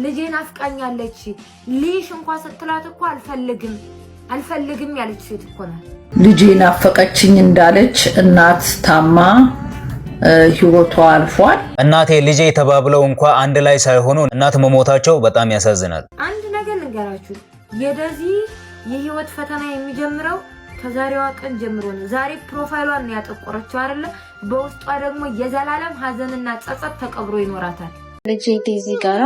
ልጄን አፍቃኛለች ልጅ እንኳን ስትላት እኮ አልፈልግም ያለች ሴት እኮ ናት። ልጄን አፈቀችኝ እንዳለች እናት ታማ ህይወቷ አልፏል። እናቴ ልጄ ተባብለው እንኳን አንድ ላይ ሳይሆኑ እናት መሞታቸው በጣም ያሳዝናል። አንድ ነገር ልንገራችሁ፣ የደዚህ የህይወት ፈተና የሚጀምረው ከዛሬዋ ቀን ጀምሮ ነው። ዛሬ ፕሮፋይሏን ያጠቆረችው አይደለ? በውስጧ ደግሞ የዘላለም ሀዘንና ጸጸት ተቀብሮ ይኖራታል። ልጄ ዴዚ ጋራ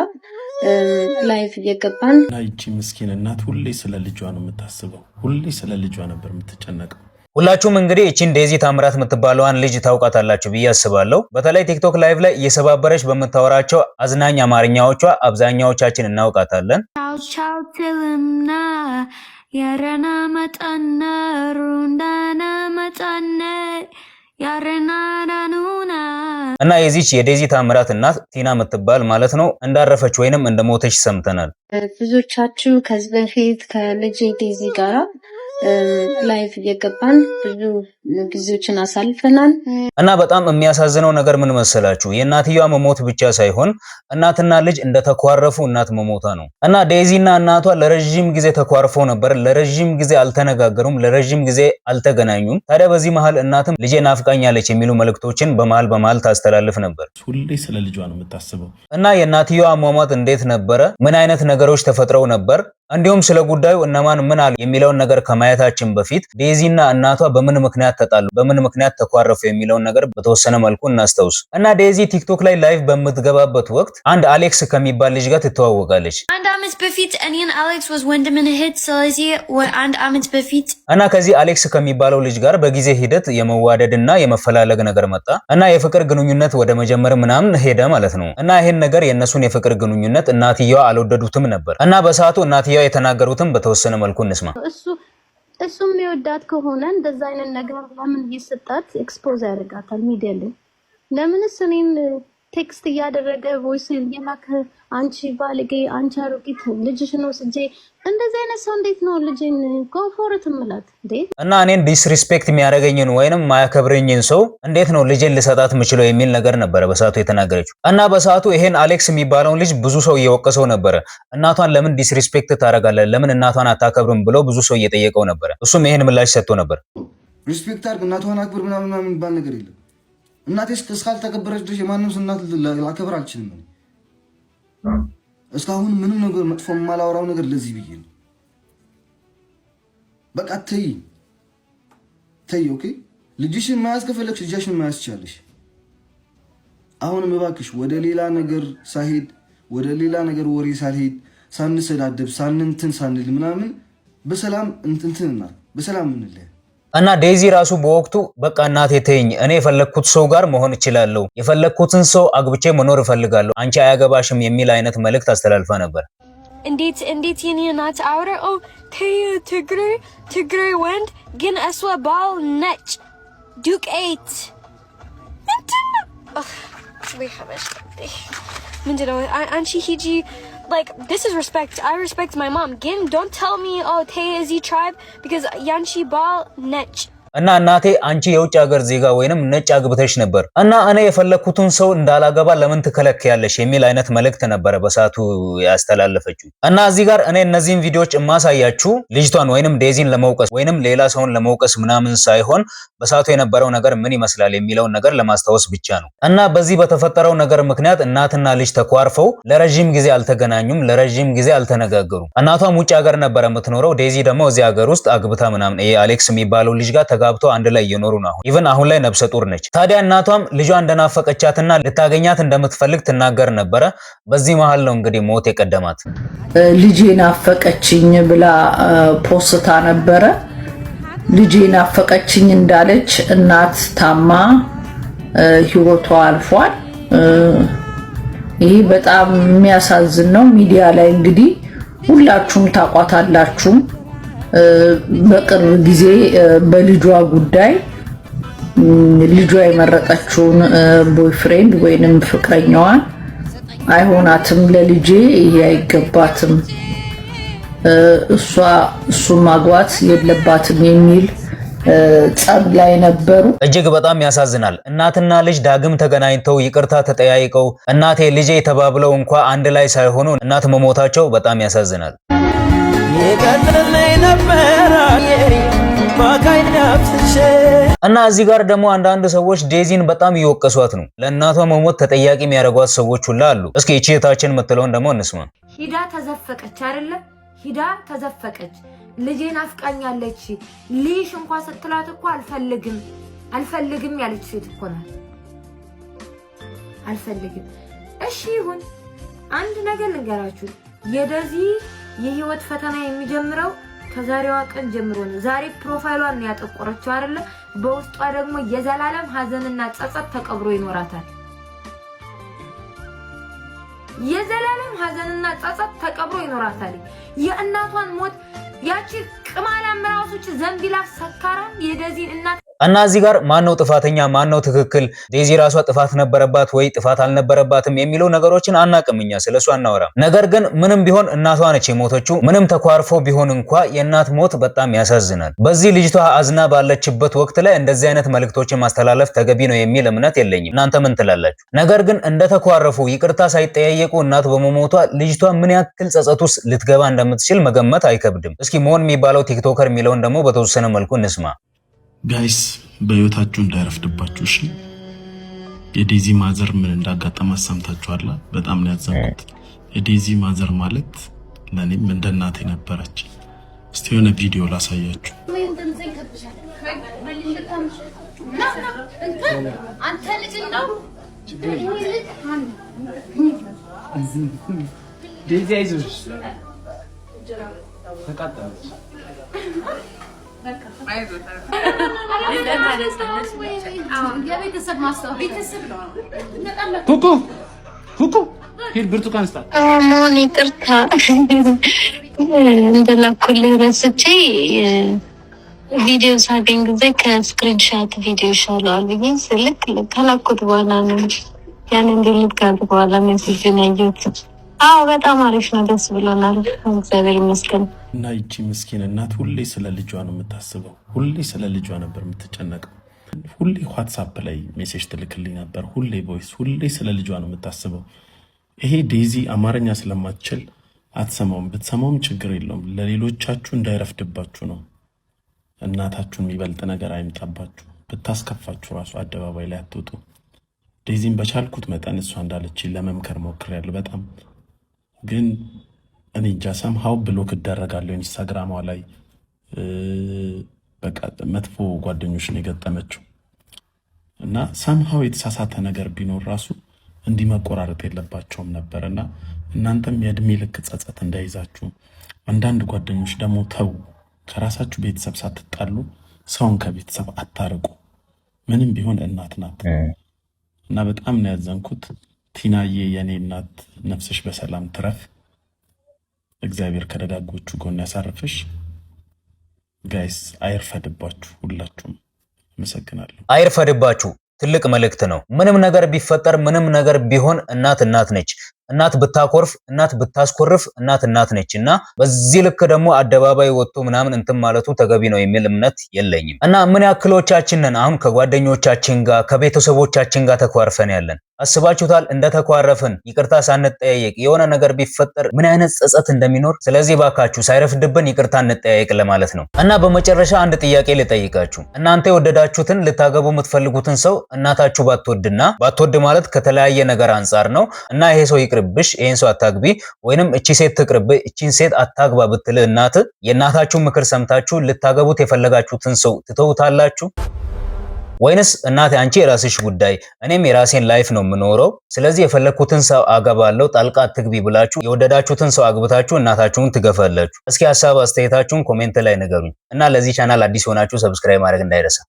ላይፍ እየገባን ይቺ ምስኪን እናት ሁሌ ስለ ልጇ ነው የምታስበው። ሁሌ ስለ ልጇ ነበር የምትጨነቀው። ሁላችሁም እንግዲህ እቺን ዴዚ ታምራት የምትባለዋን ልጅ ታውቃታላችሁ ብዬ አስባለሁ። በተለይ ቲክቶክ ላይቭ ላይ እየሰባበረች በምታወራቸው አዝናኝ አማርኛዎቿ አብዛኛዎቻችን እናውቃታለን። ቻው ትልና ያረና መጣና ሩንዳና መጣና ያረና ዳኑና እና የዚች የዴዚ ታምራት እናት ቲና የምትባል ማለት ነው እንዳረፈች ወይንም እንደሞተች ሰምተናል። ብዙዎቻችሁ ከዚህ በፊት ከልጄ ዴዚ ጋራ ላይፍ እየገባን ብዙ ጊዜዎችን አሳልፈናል። እና በጣም የሚያሳዝነው ነገር ምን መሰላችሁ? የእናትየዋ መሞት ብቻ ሳይሆን እናትና ልጅ እንደተኳረፉ እናት መሞታ ነው። እና ዴዚና እናቷ ለረጅም ጊዜ ተኳርፈው ነበር። ለረጅም ጊዜ አልተነጋገሩም፣ ለረጅም ጊዜ አልተገናኙም። ታዲያ በዚህ መሃል እናትም ልጄ ናፍቃኛለች የሚሉ መልእክቶችን በመሃል ታስተላልፍ ነበር። ሁሌ ስለ ልጇ ነው የምታስበው። እና የእናትየዋ አሟሟት እንዴት ነበረ? ምን አይነት ነገሮች ተፈጥረው ነበር? እንዲሁም ስለ ጉዳዩ እነማን ምን አሉ የሚለውን ነገር ከማየታችን በፊት ዴዚና እናቷ በምን ምክንያት ተጣሉ፣ በምን ምክንያት ተኳረፉ የሚለውን ነገር በተወሰነ መልኩ እናስተውስ። እና ዴዚ ቲክቶክ ላይ ላይቭ በምትገባበት ወቅት አንድ አሌክስ ከሚባል ልጅ ጋር ትተዋወቃለች። አንድ አመት በፊት እኔን አሌክስ was ወንድምና እህት። ስለዚህ አንድ አመት በፊት እና ከዚህ አሌክስ ከሚባለው ልጅ ጋር በጊዜ ሂደት የመዋደድና የመፈላለግ ነገር መጣ እና የፍቅር ግንኙነት ወደ መጀመር ምናምን ሄደ ማለት ነው። እና ይሄን ነገር የነሱን የፍቅር ግንኙነት እናትየዋ አልወደዱትም ነበር። እና በሰዓቱ እናትየዋ የተናገሩትን በተወሰነ መልኩ እንስማ። እሱም የሚወዳት ከሆነ እንደዛ አይነት ነገር ለምን ይስጣት ኤክስፖዝ ያደርጋታል ሚዲያ ላይ? ለምንስ እኔን ቴክስት እያደረገ ቮይስ እየላከ አንቺ ባልጌ፣ አንቺ አሮጊት ልጅሽን ወስጄ እንደዚህ አይነት ሰው እንዴት ነው ልጅን ኮንፎርት ምላት እንዴ? እና እኔን ዲስሪስፔክት የሚያደርገኝን ወይንም ማያከብረኝን ሰው እንዴት ነው ልጅን ልሰጣት ምችለው የሚል ነገር ነበረ በሰዓቱ የተናገረችው። እና በሰዓቱ ይሄን አሌክስ የሚባለውን ልጅ ብዙ ሰው እየወቀሰው ነበረ። እናቷን ለምን ዲስሪስፔክት ታደርጋለህ? ለምን እናቷን አታከብርም ብሎ ብዙ ሰው እየጠየቀው ነበረ። እሱም ይሄን ምላሽ ሰጥቶ ነበር። ሪስፔክት አድርግ፣ እናቷን አክብር ምናምን የሚባል ነገር የለም። እናቴ እስካልተከበረች ድረስ የማንም እናት ላከብር አልችልም። እስካሁን ምንም ነገር መጥፎ የማላወራው ነገር ለዚህ ብዬ ነው። በቃ ተይ ኦኬ። ልጅሽን መያዝ ከፈለግሽ ልጅሽን መያዝ ትችያለሽ። አሁንም እባክሽ ወደ ሌላ ነገር ሳይሄድ ወደ ሌላ ነገር ወሬ ሳልሄድ ሳንሰዳደብ ሳንንትን ሳንል ምናምን በሰላም እንትንትንና በሰላም እንለያ። እና ዴዚ ራሱ በወቅቱ በቃ እናቴ ተይኝ፣ እኔ የፈለኩት ሰው ጋር መሆን እችላለሁ፣ የፈለኩትን ሰው አግብቼ መኖር እፈልጋለሁ፣ አንቺ አያገባሽም የሚል አይነት መልእክት አስተላልፋ ነበር። እንዴት የኔ እናት አውረው ትግሬ ወንድ ግን እሷ ባል ነጭ ዱቄት ምንድነው? አንቺ ሂጂ. Like, this is respect. I respect my mom. Again, don't tell me, oh, Tay is he tribe, because Yanchi Bal Nech. እና እናቴ አንቺ የውጭ ሀገር ዜጋ ወይንም ነጭ አግብተሽ ነበር እና እኔ የፈለኩትን ሰው እንዳላገባ ለምን ትከለክያለሽ የሚል አይነት መልእክት ነበር በሰዓቱ ያስተላለፈችው። እና እዚህ ጋር እኔ እነዚህን ቪዲዮዎች ማሳያችሁ ልጅቷን ወይንም ዴዚን ለመውቀስ ወይንም ሌላ ሰውን ለመውቀስ ምናምን ሳይሆን በሰዓቱ የነበረው ነገር ምን ይመስላል የሚለውን ነገር ለማስታወስ ብቻ ነው። እና በዚህ በተፈጠረው ነገር ምክንያት እናትና ልጅ ተኳርፈው ለረጅም ጊዜ አልተገናኙም፣ ለረጅም ጊዜ አልተነጋገሩም። እናቷም ውጭ ሀገር ነበር የምትኖረው፣ ዴዚ ደግሞ እዚህ ሀገር ውስጥ አግብታ ምናምን ይሄ አሌክስ የሚባለው ልጅ ጋር ተጋብተው አንድ ላይ እየኖሩ ነው። ኢቭን አሁን ላይ ነብሰ ጡር ነች። ታዲያ እናቷም ልጇ እንደናፈቀቻትና ልታገኛት እንደምትፈልግ ትናገር ነበረ። በዚህ መሃል ነው እንግዲህ ሞት የቀደማት። ልጄ ናፈቀችኝ ብላ ፖስታ ነበረ። ልጄ ናፈቀችኝ እንዳለች እናት ታማ ህይወቷ አልፏል። ይሄ በጣም የሚያሳዝን ነው። ሚዲያ ላይ እንግዲህ ሁላችሁም ታቋታላችሁ። በቅርብ ጊዜ በልጇ ጉዳይ ልጇ የመረጠችውን ቦይፍሬንድ ወይንም ፍቅረኛዋን አይሆናትም፣ ለልጄ ይሄ አይገባትም፣ እሱ ማግባት የለባትም የሚል ጸብ ላይ ነበሩ። እጅግ በጣም ያሳዝናል። እናትና ልጅ ዳግም ተገናኝተው ይቅርታ ተጠያይቀው እናቴ ልጄ ተባብለው እንኳ አንድ ላይ ሳይሆኑ እናት መሞታቸው በጣም ያሳዝናል። እና እዚህ ጋር ደግሞ አንዳንድ ሰዎች ዴዚን በጣም እየወቀሷት ነው። ለእናቷ መሞት ተጠያቂ የሚያደርጓት ሰዎች ሁላ አሉ። እስኪ እቺ እህታችን የምትለውን ደግሞ እንስማ። ሂዳ ተዘፈቀች አይደለ? ሂዳ ተዘፈቀች። ልጄን አፍቃኛለች ልሽ እንኳን ስትላት እኮ አልፈልግም ያለች ሴት እኮ ናት። አልፈልግም። እሺ ይሁን። አንድ ነገር ልንገራችሁ፣ የዴዚ የህይወት ፈተና የሚጀምረው ከዛሬዋ ቀን ጀምሮ ነው። ዛሬ ፕሮፋይሏን ያጠቆረችው አይደለ? በውስጧ ደግሞ የዘላለም ሀዘንና ጸጸት ተቀብሮ ይኖራታል። የዘላለም ሀዘንና ጸጸት ተቀብሮ ይኖራታል። የእናቷን ሞት ያቺ ቅማላም ራሶች ዘንቢላ ሰካራም የዴዚን እናት እና እዚህ ጋር ማን ነው ጥፋተኛ ማን ነው ትክክል፣ ዴዚ ራሷ ጥፋት ነበረባት ወይ ጥፋት አልነበረባትም የሚለው ነገሮችን አናቅም፣ እኛ ስለሱ አናወራም። ነገር ግን ምንም ቢሆን እናቷ ነች የሞተችው። ምንም ተኳርፎ ቢሆን እንኳ የእናት ሞት በጣም ያሳዝናል። በዚህ ልጅቷ አዝና ባለችበት ወቅት ላይ እንደዚህ አይነት መልእክቶችን ማስተላለፍ ተገቢ ነው የሚል እምነት የለኝም። እናንተ ምን ትላላችሁ? ነገር ግን እንደተኳረፉ ይቅርታ ሳይጠያየቁ እናት በመሞቷ ልጅቷ ምን ያክል ጸጸት ውስጥ ልትገባ እንደምትችል መገመት አይከብድም። እስኪ ሞን የሚባለው ቲክቶከር የሚለውን ደግሞ በተወሰነ መልኩ እንስማ። ጋይስ በህይወታችሁ እንዳይረፍድባችሁ እሺ። የዴዚ ማዘር ምን እንዳጋጠማት ሰምታችኋል። በጣም ነው ያዘንኩት። የዴዚ ማዘር ማለት ለኔም እንደ እናቴ ነበረች። እስቲ የሆነ ቪዲዮ ላሳያችሁ። ዴዚ አይዞሽ ተቃጠለች። ኩኩ ሂድ ብርቱካን ስጣት። ሞን ይቅርታ እንደላኩልህ ረስቼ ቪዲዮ ሳገኝ ጊዜ ከስክሪንሻት ቪዲዮ ይሻለዋል ብዬ ስልክ ከላኩት በኋላ ነው ያንን ዲሊት ካርድ በኋላ ሜሴጅን ያየሁት። አዎ በጣም አሪፍ ነው፣ ደስ ብሎናል፣ እግዚአብሔር ይመስገን። እና ይቺ ምስኪን እናት ሁሌ ስለ ልጇ ነው የምታስበው። ሁሌ ስለ ልጇ ነበር የምትጨነቀው። ሁሌ ዋትሳፕ ላይ ሜሴጅ ትልክልኝ ነበር፣ ሁሌ ቮይስ፣ ሁሌ ስለ ልጇ ነው የምታስበው። ይሄ ዴዚ አማርኛ ስለማትችል አትሰማውም። ብትሰማውም ችግር የለውም። ለሌሎቻችሁ እንዳይረፍድባችሁ ነው። እናታችሁን የሚበልጥ ነገር አይምጣባችሁ። ብታስከፋችሁ ራሱ አደባባይ ላይ አትወጡ። ዴዚን በቻልኩት መጠን እሷ እንዳለች ለመምከር ሞክሬያለሁ። በጣም ግን እኔ እንጃ ሰምሃው ብሎክ እደረጋለሁ ኢንስታግራሟ ላይ። በቃ መጥፎ ጓደኞች ነው የገጠመችው እና ሰምሃው የተሳሳተ ነገር ቢኖር ራሱ እንዲህ መቆራረጥ የለባቸውም ነበርና እናንተም የእድሜ ልክ ጸጸት እንዳይዛችሁ። አንዳንድ ጓደኞች ደግሞ ተው፣ ከራሳችሁ ቤተሰብ ሳትጣሉ ሰውን ከቤተሰብ አታርቁ። ምንም ቢሆን እናት ናት እና በጣም ነው ያዘንኩት። ቲናዬ የኔ እናት ነፍስሽ በሰላም ትረፍ። እግዚአብሔር ከደጋጎቹ ጎን ያሳርፍሽ። ጋይስ አይርፈድባችሁ፣ ሁላችሁም አመሰግናለሁ። አይርፈድባችሁ ትልቅ መልእክት ነው። ምንም ነገር ቢፈጠር ምንም ነገር ቢሆን እናት እናት ነች። እናት ብታኮርፍ እናት ብታስኮርፍ እናት ነች እና በዚህ ልክ ደግሞ አደባባይ ወጥቶ ምናምን እንትን ማለቱ ተገቢ ነው የሚል እምነት የለኝም። እና ምን ያክሎቻችንን አሁን ከጓደኞቻችን ጋር ከቤተሰቦቻችን ጋር ተኳርፈን ያለን አስባችሁታል? እንደተኳረፍን ይቅርታ ሳንጠያየቅ የሆነ ነገር ቢፈጠር ምን አይነት ጸጸት እንደሚኖር። ስለዚህ ባካችሁ ሳይረፍድብን ይቅርታ እንጠያየቅ ለማለት ነው። እና በመጨረሻ አንድ ጥያቄ ልጠይቃችሁ። እናንተ የወደዳችሁትን ልታገቡ የምትፈልጉትን ሰው እናታችሁ ባትወድ ማለት ከተለያየ ነገር አንጻር ነው እና ይሄ ሰው ይቅርብሽ፣ ይሄን ሰው አታግቢ፣ ወይንም እቺ ሴት ትቅርብ፣ እቺን ሴት አታግባ ብትል እናት የእናታችሁ ምክር ሰምታችሁ ልታገቡት የፈለጋችሁትን ሰው ትተውታላችሁ? ወይንስ እናቴ አንቺ የራስሽ ጉዳይ እኔም የራሴን ላይፍ ነው የምኖረው፣ ስለዚህ የፈለኩትን ሰው አገባለሁ ጣልቃ አትግቢ ብላችሁ የወደዳችሁትን ሰው አግብታችሁ እናታችሁን ትገፋላችሁ? እስኪ ሀሳብ አስተያየታችሁን ኮሜንት ላይ ንገሩኝ። እና ለዚህ ቻናል አዲስ ሆናችሁ ሰብስክራይብ ማድረግ እንዳይረሳ።